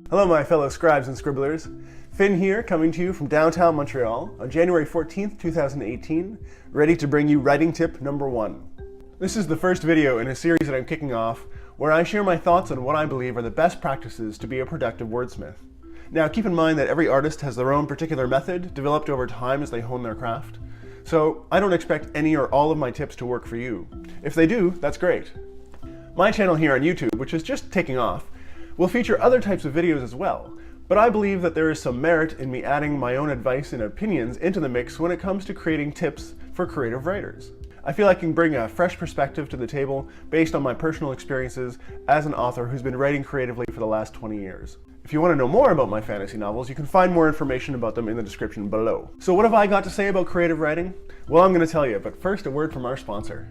Hello my fellow scribes and scribblers. Finn here, coming to you from downtown Montreal on January 14th, 2018, ready to bring you writing tip number 1. This is the first video in a series that I'm kicking off where I share my thoughts on what I believe are the best practices to be a productive wordsmith. Now keep in mind that every artist has their own particular method developed over time as they hone their craft. So I don't expect any or all of my tips to work for you. If they do, that's great. My channel here on YouTube, which is just taking off, will feature other types of videos as well, but I believe that there is some merit in me adding my own advice and opinions into the mix when it comes to creating tips for creative writers. I feel I can bring a fresh perspective to the table based on my personal experiences as an author who's been writing creatively for the last 20 years. If you want to know more about my fantasy novels, you can find more information about them in the description below. So what have I got to say about creative writing? Well, I'm going to tell you, but first a word from our sponsor.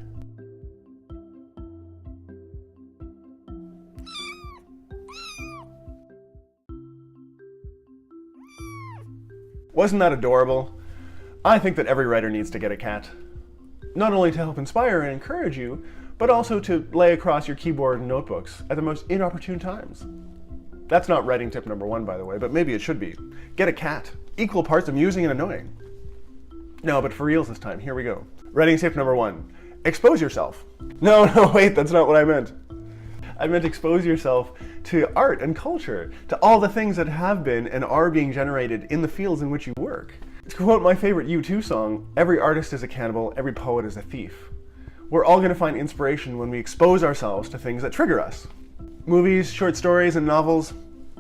Wasn't that adorable? I think that every writer needs to get a cat. Not only to help inspire and encourage you, but also to lay across your keyboard and notebooks at the most inopportune times. That's not writing tip number 1, by the way, but maybe it should be. Get a cat. Equal parts amusing and annoying. No, but for reals this time, here we go. Writing tip number 1. Expose yourself. No, wait, that's not what I meant. I meant expose yourself to art and culture, to all the things that have been and are being generated in the fields in which you work. To quote my favorite U2 song, every artist is a cannibal, every poet is a thief. We're all going to find inspiration when we expose ourselves to things that trigger us. Movies, short stories, and novels,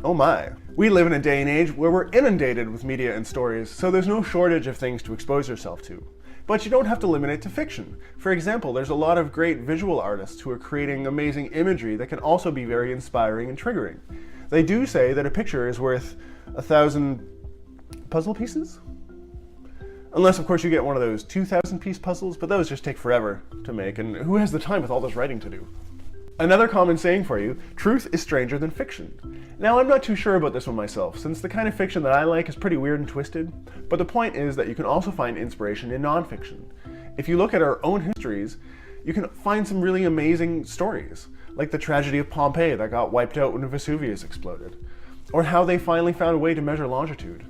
oh my. We live in a day and age where we're inundated with media and stories, so there's no shortage of things to expose yourself to. But you don't have to limit it to fiction. For example, there's a lot of great visual artists who are creating amazing imagery that can also be very inspiring and triggering. They do say that a picture is worth 1,000 puzzle pieces? Unless, of course, you get one of those 2,000-piece puzzles, but those just take forever to make, and who has the time with all this writing to do? Another common saying for you, truth is stranger than fiction. Now, I'm not too sure about this one myself, since the kind of fiction that I like is pretty weird and twisted, but the point is that you can also find inspiration in nonfiction. If you look at our own histories, you can find some really amazing stories, like the tragedy of Pompeii that got wiped out when Vesuvius exploded, or how they finally found a way to measure longitude.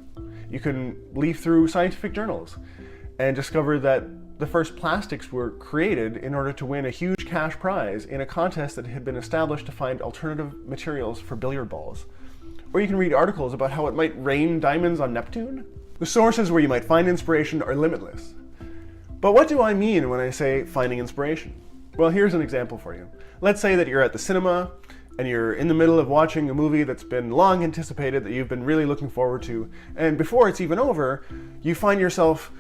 You can leaf through scientific journals and discover that the first plastics were created in order to win a huge cash prize in a contest that had been established to find alternative materials for billiard balls. Or you can read articles about how it might rain diamonds on Neptune. The sources where you might find inspiration are limitless. But what do I mean when I say finding inspiration? Well, here's an example for you. Let's say that you're at the cinema and you're in the middle of watching a movie that's been long anticipated, that you've been really looking forward to, and before it's even over, you find yourself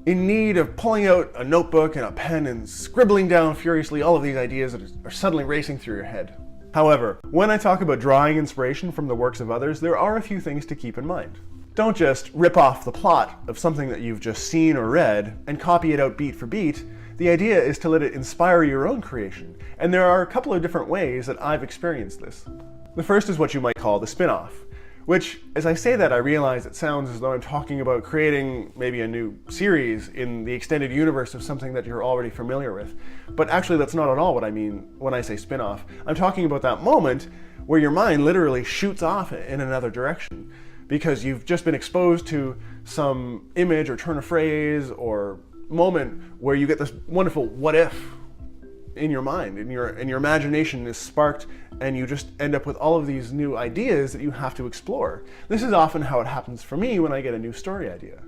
in need of pulling out a notebook and a pen and scribbling down furiously all of these ideas that are suddenly racing through your head. However, when I talk about drawing inspiration from the works of others, there are a few things to keep in mind. Don't just rip off the plot of something that you've just seen or read and copy it out beat for beat. The idea is to let it inspire your own creation, and there are a couple of different ways that I've experienced this. The first is what you might call the spin-off, which, as I say that, I realize it sounds as though I'm talking about creating maybe a new series in the extended universe of something that you're already familiar with. But actually, that's not at all what I mean when I say spin-off. I'm talking about that moment where your mind literally shoots off in another direction because you've just been exposed to some image or turn of phrase or moment where you get this wonderful what if in your mind, and your imagination is sparked, and you just end up with all of these new ideas that you have to explore. This is often how it happens for me when I get a new story idea.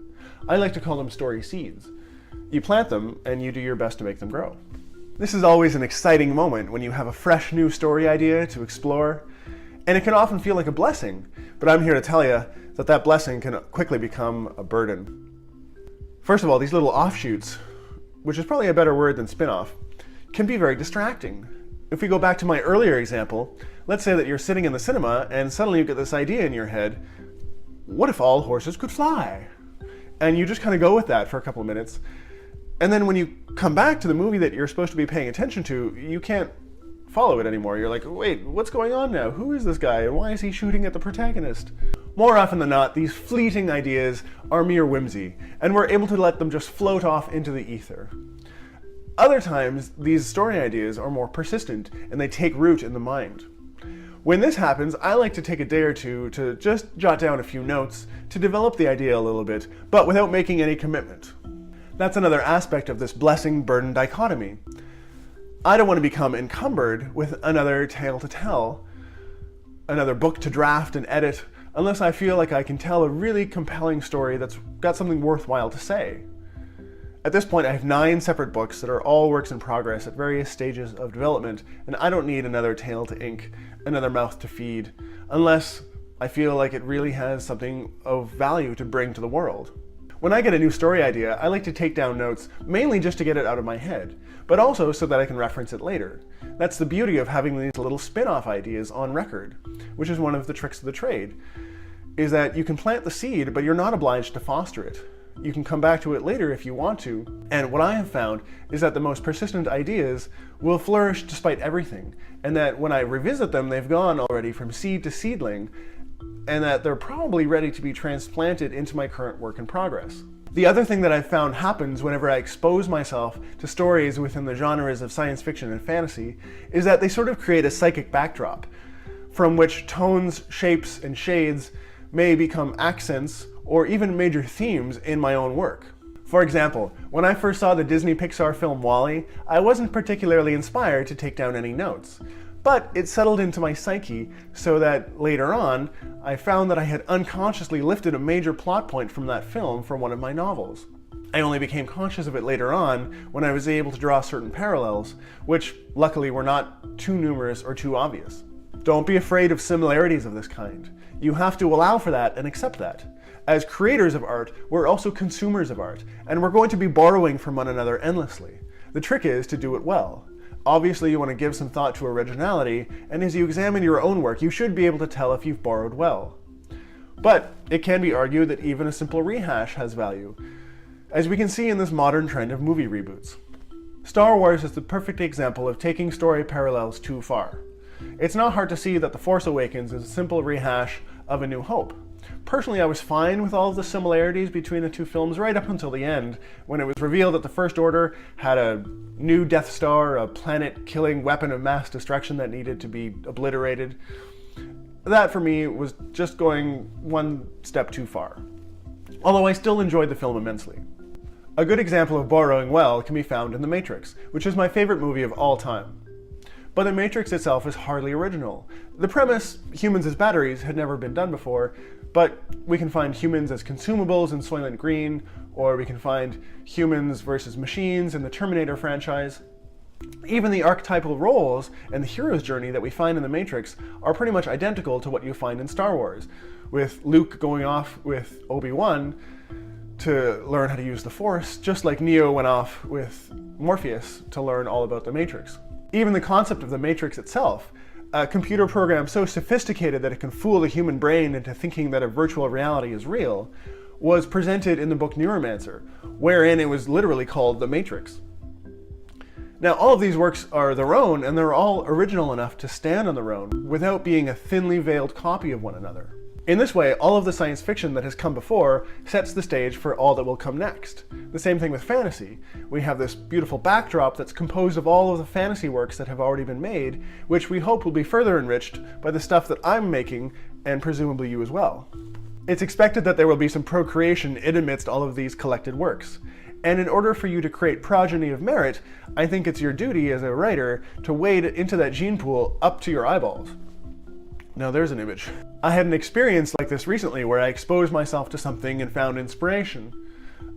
I like to call them story seeds. You plant them, and you do your best to make them grow. This is always an exciting moment when you have a fresh new story idea to explore, and it can often feel like a blessing, but I'm here to tell you that that blessing can quickly become a burden. First of all, these little offshoots, which is probably a better word than spin-off, can be very distracting. If we go back to my earlier example, let's say that you're sitting in the cinema and suddenly you get this idea in your head, what if all horses could fly? And you just kind of go with that for a couple of minutes. And then when you come back to the movie that you're supposed to be paying attention to, you can't follow it anymore. You're like, wait, what's going on now? Who is this guy and why is he shooting at the protagonist? More often than not, these fleeting ideas are mere whimsy, and we're able to let them just float off into the ether. Other times, these story ideas are more persistent and they take root in the mind. When this happens, I like to take a day or two to just jot down a few notes to develop the idea a little bit, but without making any commitment. That's another aspect of this blessing-burden dichotomy. I don't want to become encumbered with another tale to tell, another book to draft and edit, unless I feel like I can tell a really compelling story that's got something worthwhile to say. At this point, I have 9 separate books that are all works in progress at various stages of development, and I don't need another tail to ink, another mouth to feed, unless I feel like it really has something of value to bring to the world. When I get a new story idea, I like to take down notes, mainly just to get it out of my head, but also so that I can reference it later. That's the beauty of having these little spin-off ideas on record, which is one of the tricks of the trade, is that you can plant the seed, but you're not obliged to foster it. You can come back to it later if you want to, and what I have found is that the most persistent ideas will flourish despite everything, and that when I revisit them, they've gone already from seed to seedling, and that they're probably ready to be transplanted into my current work in progress. The other thing that I've found happens whenever I expose myself to stories within the genres of science fiction and fantasy is that they sort of create a psychic backdrop from which tones, shapes, and shades may become accents or even major themes in my own work. For example, when I first saw the Disney Pixar film WALL-E, I wasn't particularly inspired to take down any notes. But it settled into my psyche so that later on, I found that I had unconsciously lifted a major plot point from that film for one of my novels. I only became conscious of it later on when I was able to draw certain parallels, which luckily were not too numerous or too obvious. Don't be afraid of similarities of this kind. You have to allow for that and accept that. As creators of art, we're also consumers of art, and we're going to be borrowing from one another endlessly. The trick is to do it well. Obviously, you want to give some thought to originality, and as you examine your own work, you should be able to tell if you've borrowed well. But it can be argued that even a simple rehash has value, as we can see in this modern trend of movie reboots. Star Wars is the perfect example of taking story parallels too far. It's not hard to see that The Force Awakens is a simple rehash of A New Hope. Personally, I was fine with all of the similarities between the two films right up until the end, when it was revealed that the First Order had a new Death Star, a planet-killing weapon of mass destruction that needed to be obliterated. That, for me, was just going one step too far. Although I still enjoyed the film immensely. A good example of borrowing well can be found in The Matrix, which is my favorite movie of all time. But The Matrix itself is hardly original. The premise, humans as batteries, had never been done before, but we can find humans as consumables in Soylent Green, or we can find humans versus machines in the Terminator franchise. Even the archetypal roles and the hero's journey that we find in The Matrix are pretty much identical to what you find in Star Wars, with Luke going off with Obi-Wan to learn how to use the Force, just like Neo went off with Morpheus to learn all about the Matrix. Even the concept of the Matrix itself, a computer program so sophisticated that it can fool the human brain into thinking that a virtual reality is real, was presented in the book Neuromancer, wherein it was literally called The Matrix. Now, all of these works are their own, and they're all original enough to stand on their own without being a thinly veiled copy of one another. In this way, all of the science fiction that has come before sets the stage for all that will come next. The same thing with fantasy. We have this beautiful backdrop that's composed of all of the fantasy works that have already been made, which we hope will be further enriched by the stuff that I'm making, and presumably you as well. It's expected that there will be some procreation in amidst all of these collected works. And in order for you to create progeny of merit, I think it's your duty as a writer to wade into that gene pool up to your eyeballs. Now there's an image. I had an experience like this recently where I exposed myself to something and found inspiration.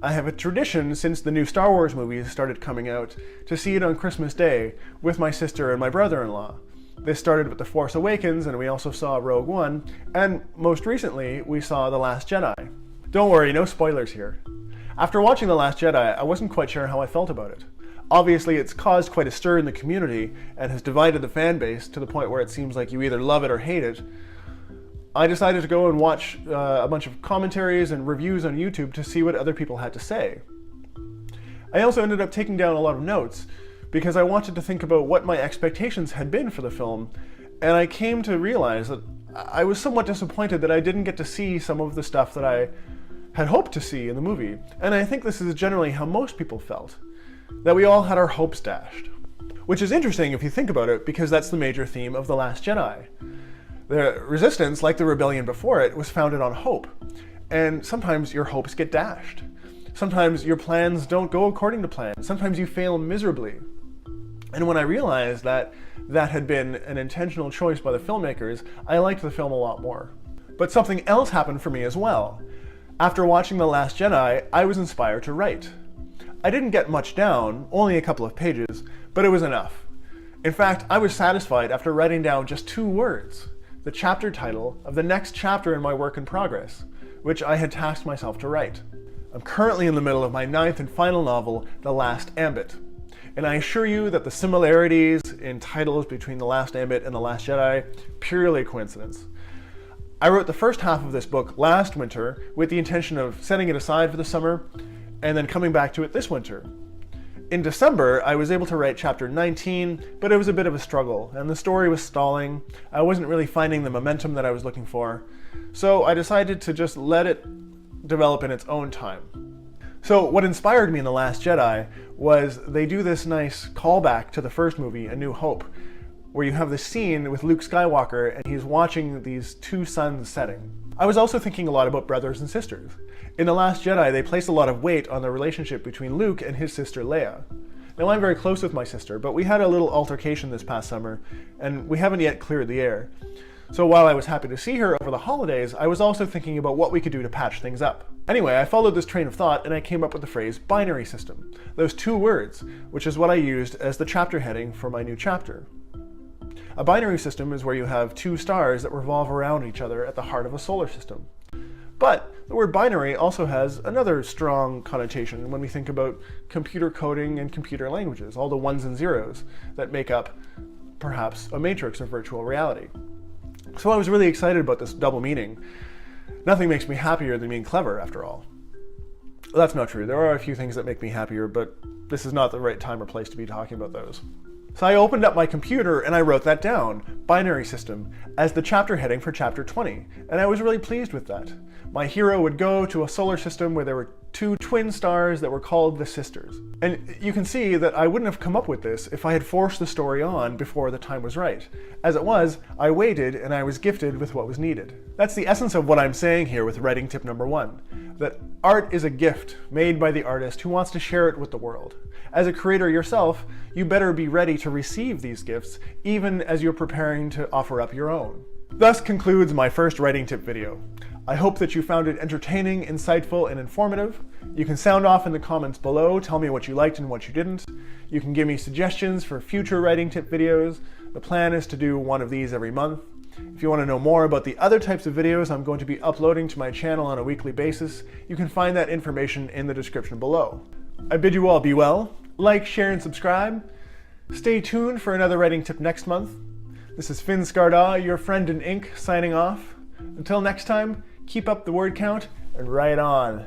I have a tradition since the new Star Wars movies started coming out to see it on Christmas Day with my sister and my brother-in-law. This started with The Force Awakens, and we also saw Rogue One, and most recently we saw The Last Jedi. Don't worry, no spoilers here. After watching The Last Jedi, I wasn't quite sure how I felt about it. Obviously, it's caused quite a stir in the community and has divided the fan base to the point where it seems like you either love it or hate it. I decided to go and watch a bunch of commentaries and reviews on YouTube to see what other people had to say. I also ended up taking down a lot of notes because I wanted to think about what my expectations had been for the film, and I came to realize that I was somewhat disappointed that I didn't get to see some of the stuff that I had hoped to see in the movie, and I think this is generally how most people felt. That we all had our hopes dashed. Which is interesting if you think about it, because that's the major theme of The Last Jedi. The resistance, like the rebellion before it, was founded on hope. And sometimes your hopes get dashed. Sometimes your plans don't go according to plan. Sometimes you fail miserably. And when I realized that that had been an intentional choice by the filmmakers, I liked the film a lot more. But something else happened for me as well. After watching The Last Jedi, I was inspired to write. I didn't get much down, only a couple of pages, but it was enough. In fact, I was satisfied after writing down just 2 words, the chapter title of the next chapter in my work in progress, which I had tasked myself to write. I'm currently in the middle of my 9th and final novel, The Last Ambit, and I assure you that the similarities in titles between The Last Ambit and The Last Jedi, purely coincidence. I wrote the first half of this book last winter with the intention of setting it aside for the summer and then coming back to it this winter. In December, I was able to write chapter 19, but it was a bit of a struggle, and the story was stalling. I wasn't really finding the momentum that I was looking for, so I decided to just let it develop in its own time. So what inspired me in The Last Jedi was they do this nice callback to the first movie, A New Hope, where you have this scene with Luke Skywalker and he's watching these 2 suns setting. I was also thinking a lot about brothers and sisters. In The Last Jedi, they place a lot of weight on the relationship between Luke and his sister Leia. Now, I'm very close with my sister, but we had a little altercation this past summer, and we haven't yet cleared the air. So while I was happy to see her over the holidays, I was also thinking about what we could do to patch things up. Anyway, I followed this train of thought and I came up with the phrase binary system. Those 2 words, which is what I used as the chapter heading for my new chapter. A binary system is where you have 2 stars that revolve around each other at the heart of a solar system. But the word binary also has another strong connotation when we think about computer coding and computer languages, all the ones and zeros that make up perhaps a matrix of virtual reality. So I was really excited about this double meaning. Nothing makes me happier than being clever, after all. Well, that's not true. There are a few things that make me happier, but this is not the right time or place to be talking about those. So I opened up my computer and I wrote that down, binary system, as the chapter heading for chapter 20, and I was really pleased with that. My hero would go to a solar system where there were 2 twin stars that were called the Sisters. And you can see that I wouldn't have come up with this if I had forced the story on before the time was right. As it was, I waited and I was gifted with what was needed. That's the essence of what I'm saying here with writing tip number 1, that art is a gift made by the artist who wants to share it with the world. As a creator yourself, you better be ready to receive these gifts, even as you're preparing to offer up your own. Thus concludes my first writing tip video. I hope that you found it entertaining, insightful, and informative. You can sound off in the comments below, tell me what you liked and what you didn't. You can give me suggestions for future writing tip videos. The plan is to do one of these every month. If you want to know more about the other types of videos I'm going to be uploading to my channel on a weekly basis, you can find that information in the description below. I bid you all be well. Like, share, and subscribe. Stay tuned for another writing tip next month. This is Finn Scardaw, your friend in ink, signing off. Until next time, keep up the word count and write on.